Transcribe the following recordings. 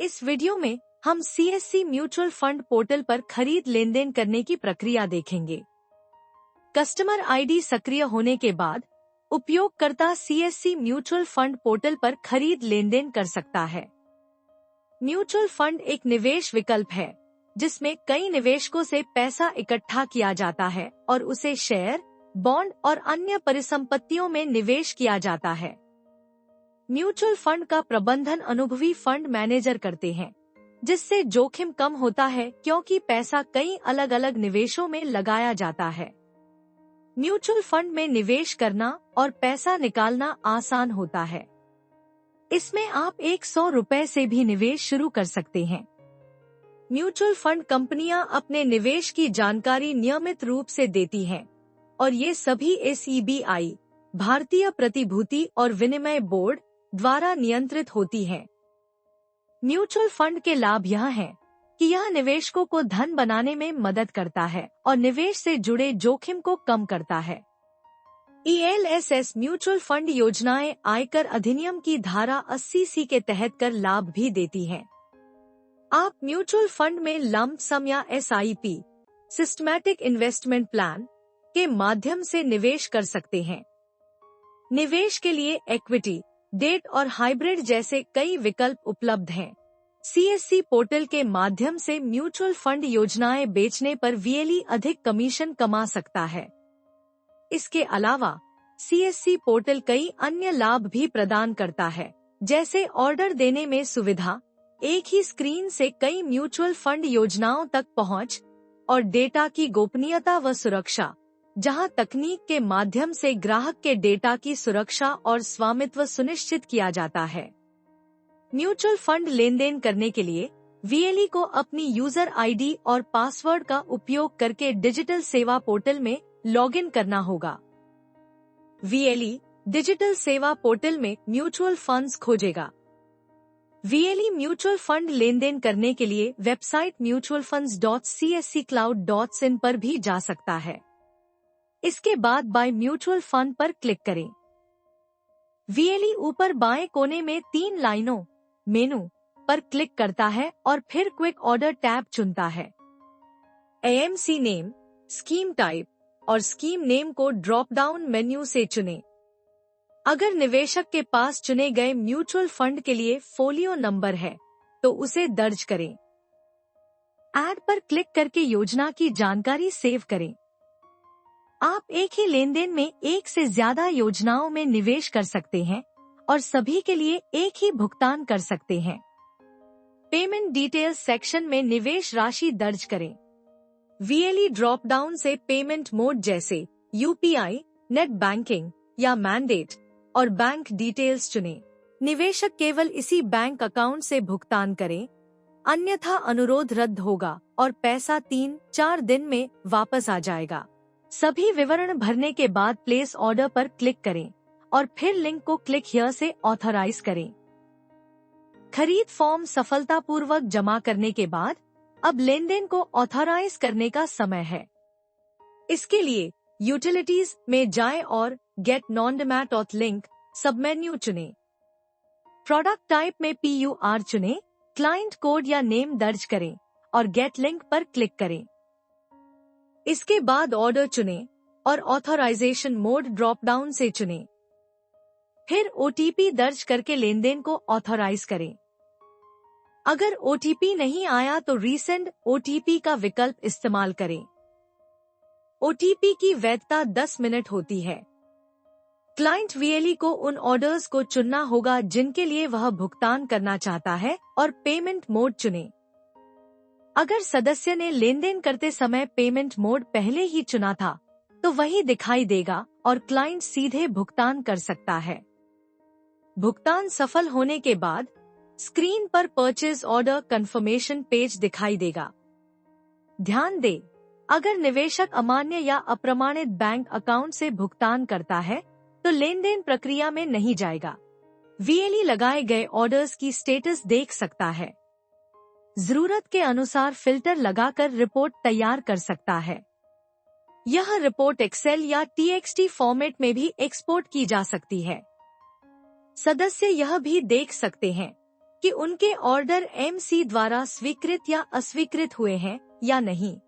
इस वीडियो में हम CSC म्यूचुअल फंड पोर्टल पर खरीद लेन देन करने की प्रक्रिया देखेंगे। कस्टमर आईडी सक्रिय होने के बाद उपयोगकर्ता CSC म्यूचुअल फंड पोर्टल पर खरीद लेन देन कर सकता है। म्यूचुअल फंड एक निवेश विकल्प है जिसमें कई निवेशकों से पैसा इकट्ठा किया जाता है और उसे शेयर, बॉन्ड और अन्य परिसंपत्तियों में निवेश किया जाता है। म्यूचुअल फंड का प्रबंधन अनुभवी फंड मैनेजर करते हैं, जिससे जोखिम कम होता है क्योंकि पैसा कई अलग अलग निवेशों में लगाया जाता है। म्यूचुअल फंड में निवेश करना और पैसा निकालना आसान होता है। इसमें आप 100 रुपए से भी निवेश शुरू कर सकते हैं। म्यूचुअल फंड कंपनियां अपने निवेश की जानकारी नियमित रूप से देती हैं और ये सभी SEBI, भारतीय प्रतिभूति और विनिमय बोर्ड द्वारा नियंत्रित होती हैं। म्यूचुअल फंड के लाभ यह हैं कि यह निवेशकों को धन बनाने में मदद करता है और निवेश से जुड़े जोखिम को कम करता है। ELSS म्यूचुअल फंड योजनाएं आयकर अधिनियम की धारा 80C के तहत कर लाभ भी देती हैं। आप म्यूचुअल फंड में लंप सम या SIP, सिस्टमैटिक इन्वेस्टमेंट प्लान के माध्यम से निवेश कर सकते हैं। निवेश के लिए इक्विटी, डेट और हाइब्रिड जैसे कई विकल्प उपलब्ध हैं। CSC पोर्टल के माध्यम से म्यूचुअल फंड योजनाएं बेचने पर VLE अधिक कमीशन कमा सकता है। इसके अलावा CSC पोर्टल कई अन्य लाभ भी प्रदान करता है, जैसे ऑर्डर देने में सुविधा, एक ही स्क्रीन से कई म्यूचुअल फंड योजनाओं तक पहुंच और डेटा की गोपनीयता व सुरक्षा, जहां तकनीक के माध्यम से ग्राहक के डेटा की सुरक्षा और स्वामित्व सुनिश्चित किया जाता है। म्यूचुअल फंड लेन देन करने के लिए VLE को अपनी यूजर ID और पासवर्ड का उपयोग करके डिजिटल सेवा पोर्टल में लॉगिन करना होगा। VLE डिजिटल सेवा पोर्टल में म्यूचुअल फंड्स खोजेगा। VLE म्यूचुअल फंड लेन देन करने के लिए वेबसाइट mutualfunds.csccloud.in पर भी जा सकता है। इसके बाद बाय म्यूचुअल फंड पर क्लिक करें। VLE ऊपर बाएं कोने में 3 लाइनों मेनू पर क्लिक करता है और फिर क्विक ऑर्डर टैब चुनता है। AMC नेम, स्कीम टाइप और स्कीम नेम को ड्रॉप डाउन मेन्यू से चुनें। अगर निवेशक के पास चुने गए म्यूचुअल फंड के लिए फोलियो नंबर है तो उसे दर्ज करें। ऐड पर क्लिक करके योजना की जानकारी सेव करें। आप एक ही लेनदेन में एक से ज्यादा योजनाओं में निवेश कर सकते हैं और सभी के लिए एक ही भुगतान कर सकते हैं। पेमेंट डिटेल्स सेक्शन में निवेश राशि दर्ज करें। VLE ड्रॉप डाउन से पेमेंट मोड जैसे UPI, नेट बैंकिंग या मैंडेट और बैंक डिटेल्स चुनें। निवेशक केवल इसी बैंक अकाउंट से भुगतान करें, अन्यथा अनुरोध रद्द होगा और पैसा 3-4 दिन में वापस आ जाएगा। सभी विवरण भरने के बाद प्लेस ऑर्डर पर क्लिक करें और फिर लिंक को क्लिक हियर से ऑथराइज करें। खरीद फॉर्म सफलतापूर्वक जमा करने के बाद अब लेनदेन को ऑथराइज करने का समय है। इसके लिए यूटिलिटीज में जाएं और get non demat auth link submenu चुनें। प्रोडक्ट टाइप में PUR चुनें, क्लाइंट कोड या नेम दर्ज करें और गेट लिंक पर क्लिक करें। इसके बाद ऑर्डर चुनें और ऑथराइजेशन मोड ड्रॉप डाउन से चुनें। फिर OTP दर्ज करके लेनदेन को ऑथराइज करें। अगर OTP नहीं आया तो रीसेंड OTP का विकल्प इस्तेमाल करें। OTP की वैधता 10 मिनट होती है। क्लाइंट VLE को उन ऑर्डर्स को चुनना होगा जिनके लिए वह भुगतान करना चाहता है और पेमेंट मोड चुनें। अगर सदस्य ने लेनदेन करते समय पेमेंट मोड पहले ही चुना था तो वही दिखाई देगा और क्लाइंट सीधे भुगतान कर सकता है। भुगतान सफल होने के बाद स्क्रीन पर परचेज ऑर्डर कंफर्मेशन पेज दिखाई देगा। ध्यान दें, अगर निवेशक अमान्य या अप्रमाणित बैंक अकाउंट से भुगतान करता है तो लेनदेन प्रक्रिया में नहीं जाएगा। VLE लगाए गए ऑर्डर्स की स्टेटस देख सकता है। जरूरत के अनुसार फिल्टर लगाकर रिपोर्ट तैयार कर सकता है। यह रिपोर्ट एक्सेल या TXT फॉर्मेट में भी एक्सपोर्ट की जा सकती है। सदस्य यह भी देख सकते हैं कि उनके ऑर्डर एमसी द्वारा स्वीकृत या अस्वीकृत हुए हैं या नहीं।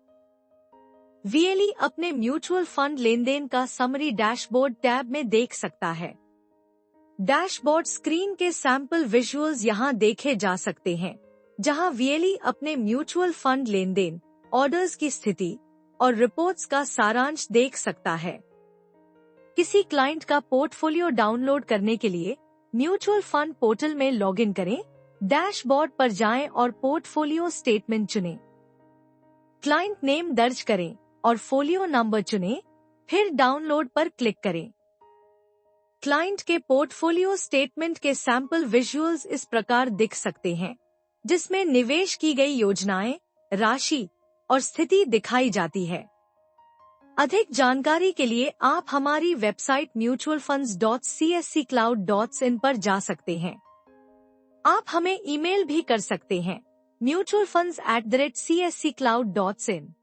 वीएलई अपने म्यूचुअल फंड लेनदेन का समरी डैशबोर्ड टैब में देख सकता है। डैशबोर्ड स्क्रीन के सैंपल विजुअल्स यहाँ देखे जा सकते हैं, जहाँ वीएलई अपने म्यूचुअल फंड लेनदेन, ऑर्डर्स की स्थिति और रिपोर्ट्स का सारांश देख सकता है। किसी क्लाइंट का पोर्टफोलियो डाउनलोड करने के लिए म्यूचुअल फंड पोर्टल में लॉगिन करें, डैशबोर्ड पर जाएं और पोर्टफोलियो स्टेटमेंट चुनें। क्लाइंट नेम दर्ज करें और फोलियो नंबर चुनें, फिर डाउनलोड पर क्लिक करें। क्लाइंट के पोर्टफोलियो स्टेटमेंट के सैंपल विजुअल्स इस प्रकार दिख सकते हैं, जिसमें निवेश की गई योजनाएं, राशि और स्थिति दिखाई जाती है। अधिक जानकारी के लिए आप हमारी वेबसाइट mutualfunds.csccloud.in पर जा सकते हैं। आप हमें ईमेल भी कर सकते हैं mutualfunds@csccloud.in।